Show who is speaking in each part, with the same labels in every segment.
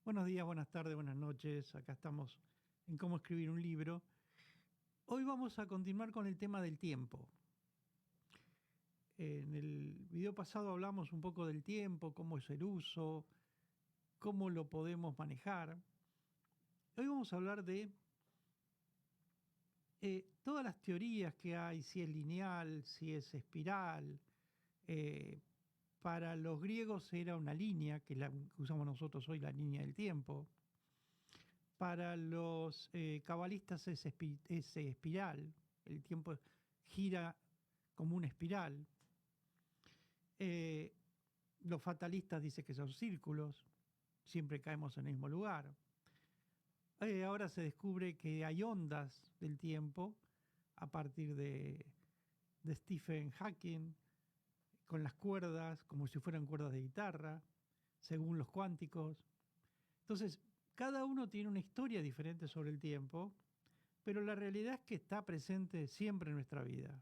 Speaker 1: Buenos días, buenas tardes, buenas noches. Acá estamos en cómo escribir un libro. Hoy vamos a continuar con el tema del tiempo. En el video pasado hablamos un poco del tiempo, cómo es el uso, cómo lo podemos manejar. Hoy vamos a hablar de todas las teorías que hay, si es lineal, si es espiral. Eh, para los griegos era una línea, que la que usamos nosotros hoy, la línea del tiempo. Para los cabalistas es espiral, el tiempo gira como una espiral. Eh, los fatalistas dicen que son círculos, siempre caemos en el mismo lugar. Ahora se descubre que hay ondas del tiempo a partir de Stephen Hawking, con las cuerdas, como si fueran cuerdas de guitarra, según los cuánticos. Entonces, cada uno tiene una historia diferente sobre el tiempo, pero la realidad es que está presente siempre en nuestra vida.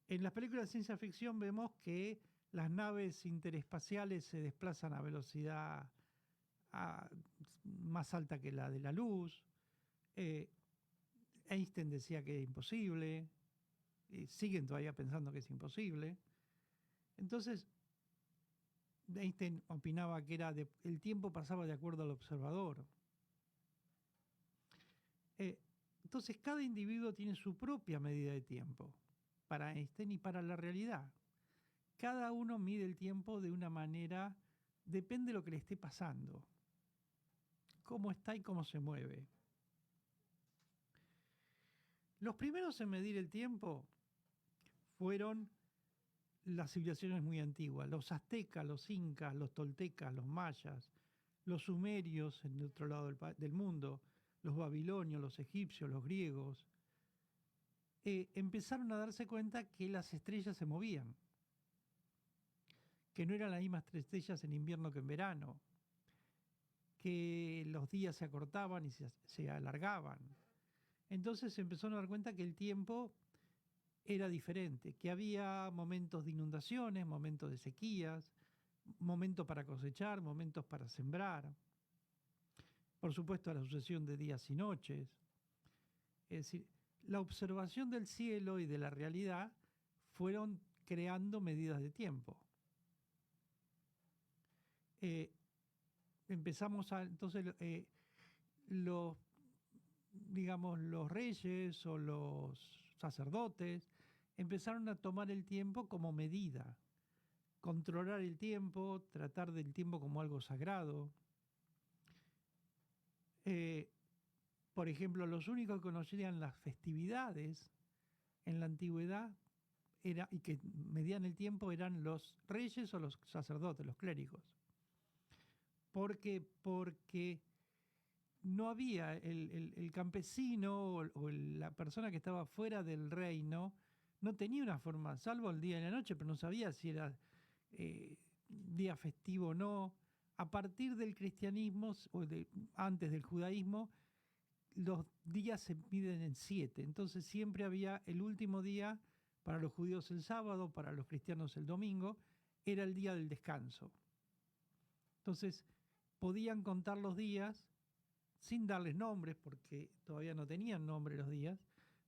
Speaker 1: En las películas de ciencia ficción vemos que las naves interespaciales se desplazan a velocidad más alta que la de la luz. Eh, Einstein decía que era imposible, siguen todavía pensando que es imposible. Entonces, Einstein opinaba que el tiempo pasaba de acuerdo al observador. Eh, entonces, cada individuo tiene su propia medida de tiempo, para Einstein y para la realidad. Cada uno mide el tiempo de una manera, depende de lo que le esté pasando, cómo está y cómo se mueve. Los primeros en medir el tiempo fueron las civilizaciones muy antiguas, los aztecas, los incas, los toltecas, los mayas, los sumerios en el otro lado del mundo, los babilonios, los egipcios, los griegos. Empezaron a darse cuenta que las estrellas se movían, que no eran las mismas estrellas en invierno que en verano, que los días se acortaban y se alargaban. Entonces se empezaron a dar cuenta que el tiempo era diferente, que había momentos de inundaciones, momentos de sequías, momentos para cosechar, momentos para sembrar. Por supuesto, la sucesión de días y noches. Es decir, la observación del cielo y de la realidad fueron creando medidas de tiempo. Eh, empezamos a, entonces, los, digamos, los reyes o los sacerdotes empezaron a tomar el tiempo como medida, controlar el tiempo, tratar del tiempo como algo sagrado. Eh, por ejemplo, los únicos que conocían las festividades en la antigüedad y que medían el tiempo eran los reyes o los sacerdotes, los clérigos. ¿Por qué? Porque no había el campesino o la persona que estaba fuera del reino, no tenía una forma, salvo el día y la noche, pero no sabía si era día festivo o no. A partir del cristianismo antes del judaísmo, los días se miden en 7. Entonces siempre había el último día, para los judíos el sábado, para los cristianos el domingo, era el día del descanso. Entonces podían contar los días sin darles nombres, porque todavía no tenían nombre los días,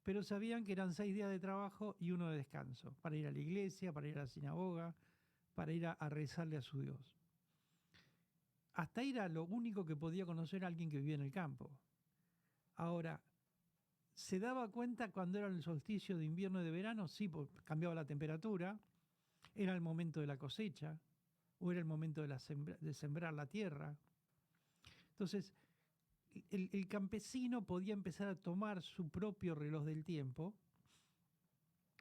Speaker 1: pero sabían que eran 6 días de trabajo y uno de descanso, para ir a la iglesia, para ir a la sinagoga, para ir a rezarle a su Dios. Hasta ahí era lo único que podía conocer alguien que vivía en el campo. Ahora, ¿se daba cuenta cuando era el solsticio de invierno y de verano? Sí, porque cambiaba la temperatura, era el momento de la cosecha, o era el momento de sembrar la tierra. Entonces, el campesino podía empezar a tomar su propio reloj del tiempo,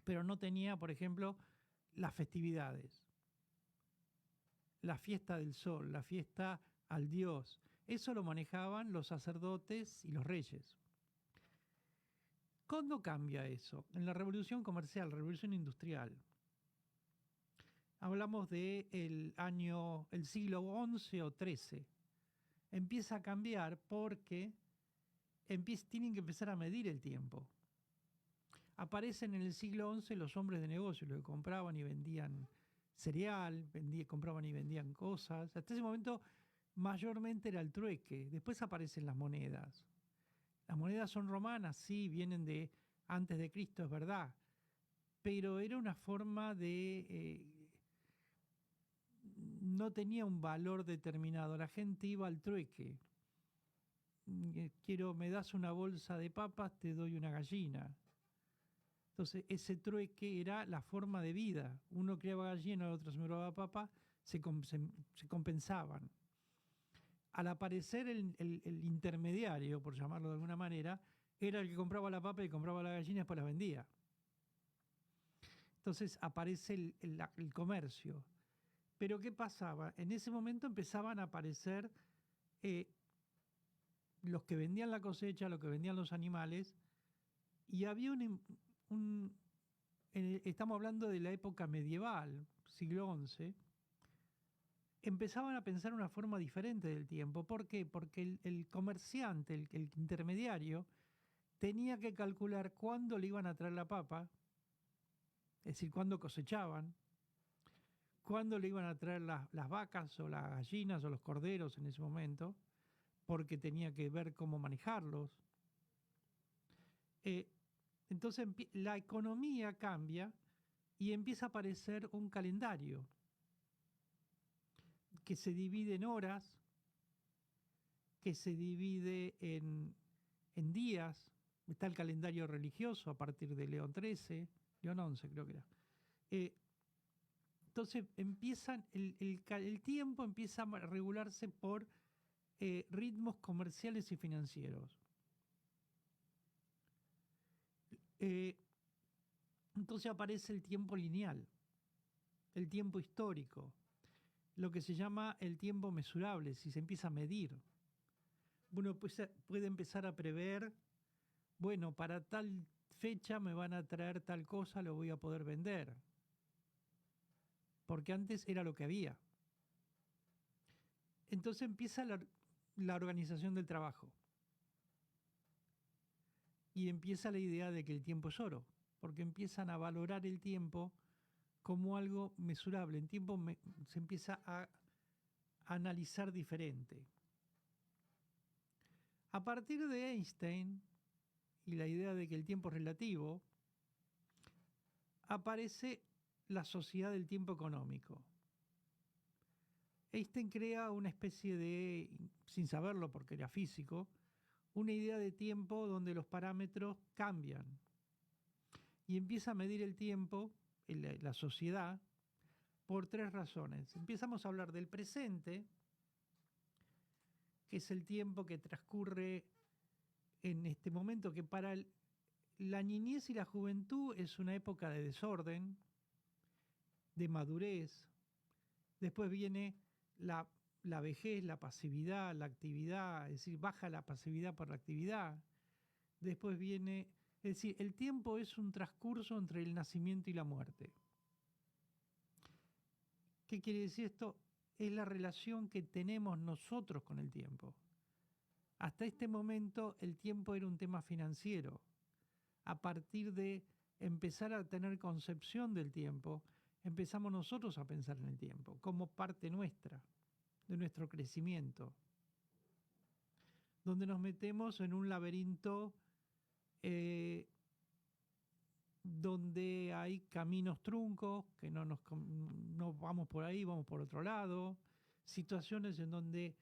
Speaker 1: pero no tenía, por ejemplo, las festividades, la fiesta del sol, la fiesta al dios. Eso lo manejaban los sacerdotes y los reyes. ¿Cuándo cambia eso? En la revolución comercial, revolución industrial. Hablamos del año, el siglo XI o XIII. Empieza a cambiar porque tienen que empezar a medir el tiempo. Aparecen en el siglo XI los hombres de negocio, los que compraban y vendían cereal, compraban y vendían cosas. Hasta ese momento mayormente era el trueque. Después aparecen las monedas. Las monedas son romanas, sí, vienen de antes de Cristo, es verdad, pero era una forma de... no tenía un valor determinado, la gente iba al trueque. Quiero, me das una bolsa de papas, te doy una gallina. Entonces, ese trueque era la forma de vida. Uno criaba gallina, el otro sembraba papa, se compensaban. Al aparecer el intermediario, por llamarlo de alguna manera, era el que compraba la papa y compraba la gallina y después la vendía. Entonces aparece el comercio. Pero ¿qué pasaba? En ese momento empezaban a aparecer eh, los que vendían la cosecha, los que vendían los animales, y había estamos hablando de la época medieval, siglo XI, empezaban a pensar una forma diferente del tiempo. ¿Por qué? Porque el comerciante, el intermediario, tenía que calcular cuándo le iban a traer la papa, es decir, cuándo cosechaban, cuándo le iban a traer las vacas o las gallinas o los corderos en ese momento, porque tenía que ver cómo manejarlos. Eh, entonces la economía cambia y empieza a aparecer un calendario que se divide en horas, que se divide en días. Está el calendario religioso a partir de León XIII, León XI creo que era. Entonces el tiempo empieza a regularse por ritmos comerciales y financieros. Entonces aparece el tiempo lineal, el tiempo histórico, lo que se llama el tiempo mesurable, si se empieza a medir. Uno puede empezar a prever, bueno, para tal fecha me van a traer tal cosa, lo voy a poder vender. Porque antes era lo que había. Entonces empieza la organización del trabajo. Y empieza la idea de que el tiempo es oro, porque empiezan a valorar el tiempo como algo mesurable. El tiempo se empieza a analizar diferente. A partir de Einstein y la idea de que el tiempo es relativo, aparece la sociedad del tiempo económico. Einstein crea una especie de, sin saberlo porque era físico, una idea de tiempo donde los parámetros cambian y empieza a medir el tiempo en la sociedad por tres razones. Empezamos a hablar del presente, que es el tiempo que transcurre en este momento, que para la niñez y la juventud es una época de desorden, de madurez. Después viene la vejez, la pasividad, la actividad, es decir, baja la pasividad por la actividad. Después viene, es decir, el tiempo es un transcurso entre el nacimiento y la muerte. ¿Qué quiere decir esto? Es la relación que tenemos nosotros con el tiempo. Hasta este momento el tiempo era un tema financiero. A partir de empezar a tener concepción del tiempo, empezamos nosotros a pensar en el tiempo como parte nuestra, de nuestro crecimiento, donde nos metemos en un laberinto donde hay caminos truncos, que no vamos por ahí, vamos por otro lado, situaciones en donde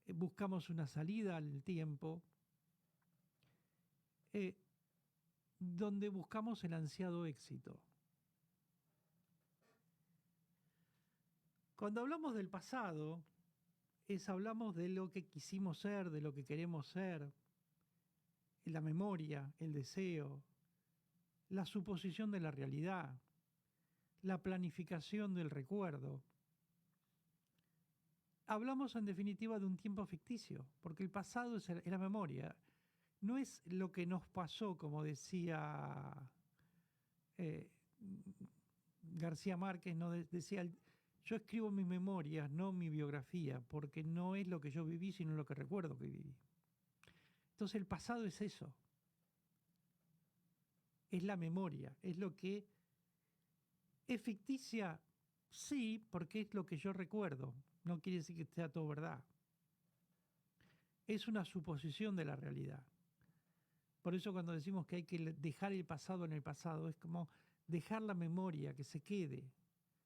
Speaker 1: buscamos una salida al tiempo, donde buscamos el ansiado éxito. Cuando hablamos del pasado, hablamos de lo que quisimos ser, de lo que queremos ser, la memoria, el deseo, la suposición de la realidad, la planificación del recuerdo. Hablamos en definitiva de un tiempo ficticio, porque el pasado es la memoria. No es lo que nos pasó, como decía García Márquez, no decía, yo escribo mis memorias, no mi biografía, porque no es lo que yo viví, sino lo que recuerdo que viví. Entonces el pasado es eso. Es la memoria, es lo que es ficticia, sí, porque es lo que yo recuerdo, no quiere decir que sea todo verdad. Es una suposición de la realidad. Por eso cuando decimos que hay que dejar el pasado en el pasado, es como dejar la memoria, que se quede.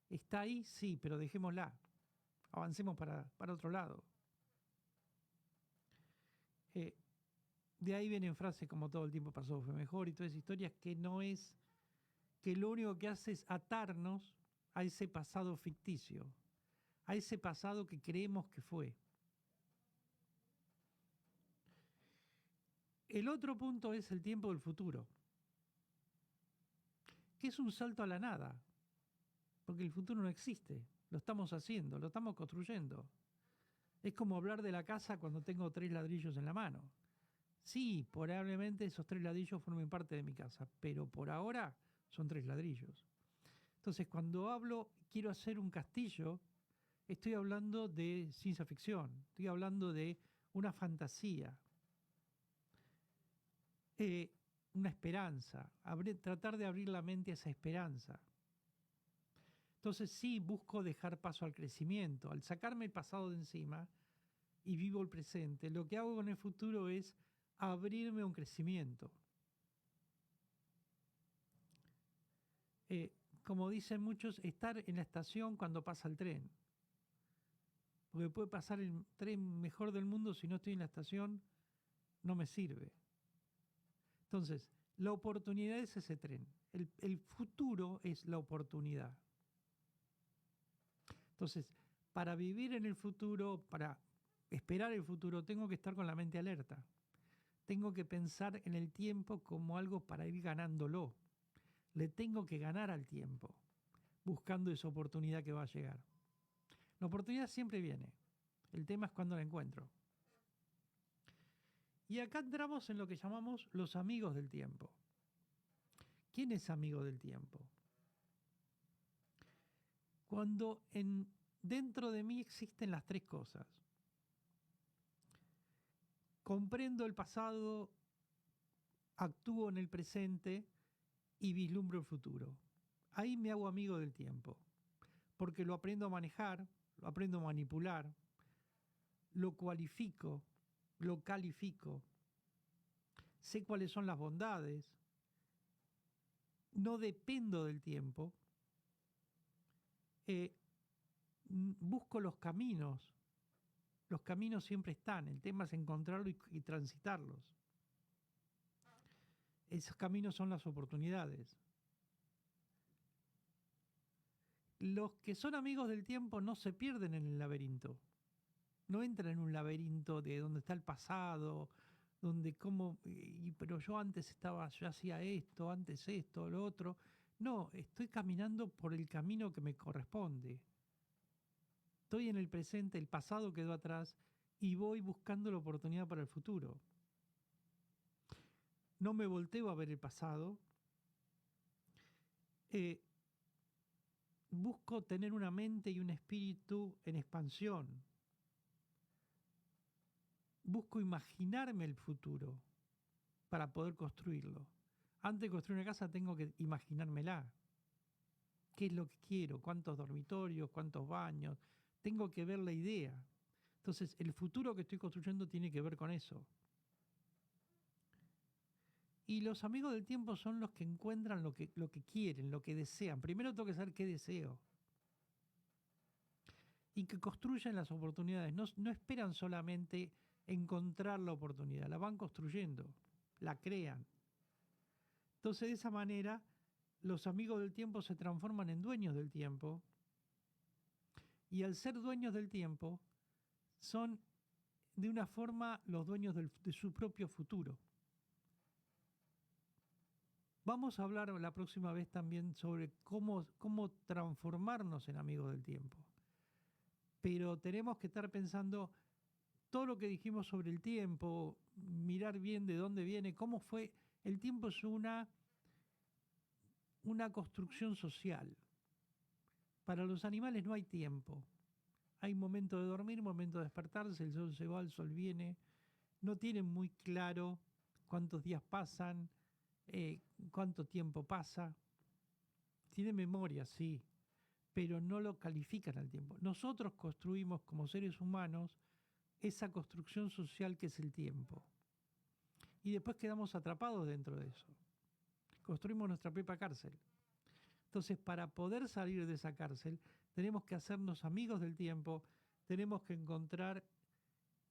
Speaker 1: ¿Está ahí? Sí, pero dejémosla. Avancemos para otro lado. Eh, de ahí vienen frases como todo el tiempo pasó fue mejor y todas esas historias que no es, que lo único que hace es atarnos a ese pasado ficticio, a ese pasado que creemos que fue. El otro punto es el tiempo del futuro, que es un salto a la nada, porque el futuro no existe, lo estamos haciendo, lo estamos construyendo. Es como hablar de la casa cuando tengo 3 ladrillos en la mano. Sí, probablemente esos 3 ladrillos formen parte de mi casa, pero por ahora son 3 ladrillos. Entonces, cuando hablo, quiero hacer un castillo, estoy hablando de ciencia ficción, estoy hablando de una fantasía, eh, una esperanza, tratar de abrir la mente a esa esperanza. Entonces sí busco dejar paso al crecimiento, al sacarme el pasado de encima y vivo el presente. Lo que hago con el futuro es abrirme a un crecimiento. Como dicen muchos, estar en la estación cuando pasa el tren. Porque puede pasar el tren mejor del mundo, si no estoy en la estación, no me sirve. Entonces, la oportunidad es ese tren. El futuro es la oportunidad. Entonces, para vivir en el futuro, para esperar el futuro, tengo que estar con la mente alerta. Tengo que pensar en el tiempo como algo para ir ganándolo. Le tengo que ganar al tiempo, buscando esa oportunidad que va a llegar. La oportunidad siempre viene. El tema es cuando la encuentro. Y acá entramos en lo que llamamos los amigos del tiempo. ¿Quién es amigo del tiempo? Cuando dentro de mí existen las 3 cosas. Comprendo el pasado, actúo en el presente y vislumbro el futuro. Ahí me hago amigo del tiempo, porque lo aprendo a manejar, lo aprendo a manipular, lo cualifico, lo califico, sé cuáles son las bondades, no dependo del tiempo, busco los caminos siempre están, el tema es encontrarlos y transitarlos. Esos caminos son las oportunidades. Los que son amigos del tiempo no se pierden en el laberinto. No entran en un laberinto de donde está el pasado, donde pero yo antes yo hacía esto, lo otro. No, estoy caminando por el camino que me corresponde. Estoy en el presente, el pasado quedó atrás y voy buscando la oportunidad para el futuro. No me volteo a ver el pasado. Busco tener una mente y un espíritu en expansión. Busco imaginarme el futuro para poder construirlo. Antes de construir una casa tengo que imaginármela. ¿Qué es lo que quiero? ¿Cuántos dormitorios? ¿Cuántos baños? Tengo que ver la idea. Entonces, el futuro que estoy construyendo tiene que ver con eso. Y los amigos del tiempo son los que encuentran lo que quieren, lo que desean. Primero tengo que saber qué deseo. Y que construyen las oportunidades. No esperan solamente encontrar la oportunidad, la van construyendo, la crean. Entonces, de esa manera, los amigos del tiempo se transforman en dueños del tiempo. Y al ser dueños del tiempo, son de una forma los dueños de su propio futuro. Vamos a hablar la próxima vez también sobre cómo transformarnos en amigos del tiempo. Pero tenemos que estar pensando todo lo que dijimos sobre el tiempo, mirar bien de dónde viene, cómo fue. El tiempo es una construcción social. Para los animales no hay tiempo. Hay momento de dormir, momento de despertarse, el sol se va, el sol viene. No tienen muy claro cuántos días pasan, cuánto tiempo pasa. Tiene memoria, sí, pero no lo califican al tiempo. Nosotros construimos como seres humanos esa construcción social que es el tiempo. Y después quedamos atrapados dentro de eso. Construimos nuestra propia cárcel. Entonces, para poder salir de esa cárcel, tenemos que hacernos amigos del tiempo, tenemos que encontrar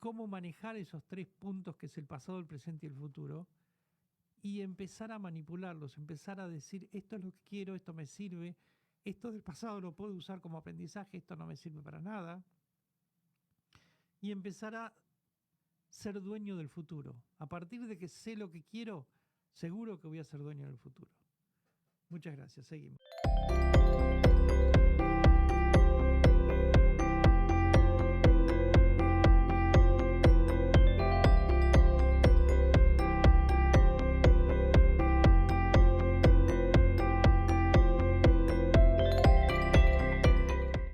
Speaker 1: cómo manejar esos 3 puntos que es el pasado, el presente y el futuro, y empezar a manipularlos, empezar a decir, esto es lo que quiero, esto me sirve, esto del pasado lo puedo usar como aprendizaje, esto no me sirve para nada, y empezar a ser dueño del futuro. A partir de que sé lo que quiero, seguro que voy a ser dueño del futuro. Muchas gracias, seguimos.